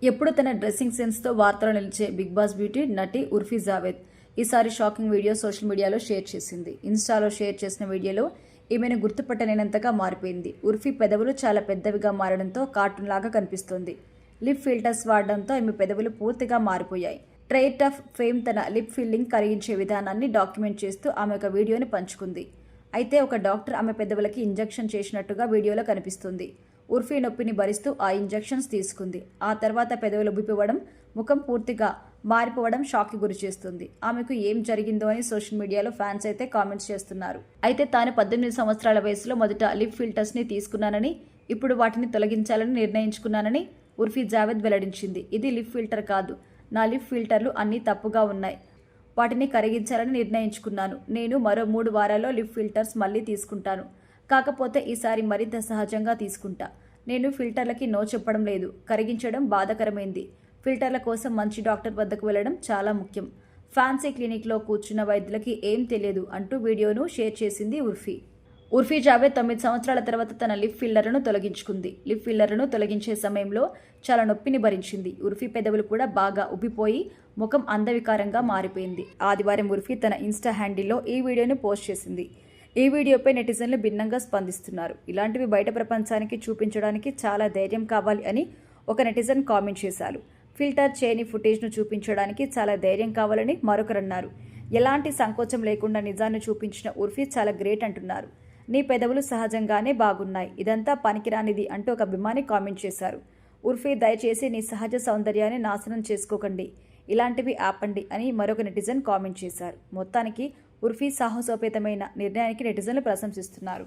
ఎప్పుడు తన డ్రెస్సింగ్ సెన్స్తో వార్తలు నిలిచే బిగ్ బాస్ బ్యూటీ నటి ఉర్ఫీ జావేద్ ఈసారి షాకింగ్ వీడియో సోషల్ మీడియాలో షేర్ చేసింది. ఇన్స్టాలో షేర్ చేసిన వీడియోలో ఈమెను గుర్తుపట్టలేనంతగా మారిపోయింది. ఉర్ఫీ పెదవులు చాలా పెద్దవిగా మారడంతో కార్టూన్ లాగా కనిపిస్తోంది. లిప్ ఫిల్టర్స్ వాడడంతో ఈమె పెదవులు పూర్తిగా మారిపోయాయి. ట్రైట్ ఆఫ్ ఫేమ్ తన లిప్ ఫిల్లింగ్ కరిగించే విధానాన్ని డాక్యుమెంట్ చేస్తూ ఆమె ఒక వీడియోని పంచుకుంది. అయితే ఒక డాక్టర్ ఆమె పెదవులకి ఇంజెక్షన్ చేసినట్టుగా వీడియోలో కనిపిస్తుంది. ఉర్ఫీ నొప్పిని భరిస్తూ ఆ ఇంజెక్షన్స్ తీసుకుంది. ఆ తర్వాత పెదవులు ఉబ్బిపోవడం, ముఖం పూర్తిగా మారిపోవడం షాక్కి గురి చేస్తుంది. ఆమెకు ఏం జరిగిందో అని సోషల్ మీడియాలో ఫ్యాన్స్ అయితే కామెంట్స్ చేస్తున్నారు. అయితే తాను 18 సంవత్సరాల వయసులో మొదట లిప్ ఫిల్టర్స్ని తీసుకున్నానని, ఇప్పుడు వాటిని తొలగించాలని నిర్ణయించుకున్నానని ఉర్ఫీ జావేద్ వెల్లడించింది. ఇది లిప్ ఫిల్టర్ కాదు, నా లిప్ ఫిల్టర్లు అన్నీ తప్పుగా ఉన్నాయి, వాటిని కరిగించాలని నిర్ణయించుకున్నాను. నేను మరో 3 వారాల్లో లిప్ ఫిల్టర్స్ మళ్ళీ తీసుకుంటాను. కాకపోతే ఈసారి మరింత సహజంగా తీసుకుంటా. నేను ఫిల్టర్లకి నో చెప్పడం లేదు. కరిగించడం బాధాకరమైంది. ఫిల్టర్ల కోసం మంచి డాక్టర్ వద్దకు వెళ్లడం చాలా ముఖ్యం. ఫ్యాన్సీ క్లినిక్లో కూర్చున్న వైద్యులకి ఏం తెలియదు అంటూ వీడియోను షేర్ చేసింది ఉర్ఫీ. ఉర్ఫీ జావేద్ 9 సంవత్సరాల తర్వాత తన లిప్ ఫిల్లర్లను తొలగించుకుంది. లిప్ ఫిల్లర్లను తొలగించే సమయంలో చాలా నొప్పిని భరించింది. ఉర్ఫీ పెదవులు కూడా బాగా ఉబ్బిపోయి ముఖం అందవికారంగా మారిపోయింది. ఆదివారం ఉర్ఫీ తన ఇన్స్టా హ్యాండిల్లో ఈ వీడియోను పోస్ట్ చేసింది. ఈ వీడియోపై నెటిజన్లు భిన్నంగా స్పందిస్తున్నారు. ఇలాంటివి బయట ప్రపంచానికి చూపించడానికి చాలా ధైర్యం కావాలి అని ఒక నెటిజన్ కామెంట్ చేశారు. ఫిల్టర్ చేయని ఫుటేజ్ను చూపించడానికి చాలా ధైర్యం కావాలని మరొకరన్నారు. ఎలాంటి సంకోచం లేకుండా నిజాన్ని చూపించిన ఉర్ఫీ చాలా గ్రేట్ అంటున్నారు. నీ పెదవులు సహజంగానే బాగున్నాయి, ఇదంతా పనికిరానిది అంటూ ఒక అభిమాని కామెంట్ చేశారు. ఉర్ఫీ, దయచేసి నీ సహజ సౌందర్యాన్ని నాశనం చేసుకోకండి, ఇలాంటివి ఆపండి అని మరొక నెటిజన్ కామెంట్ చేశారు. మొత్తానికి ఉర్ఫీ సాహసోపేతమైన నిర్ణయానికి నెటిజన్లు ప్రశంసిస్తున్నారు.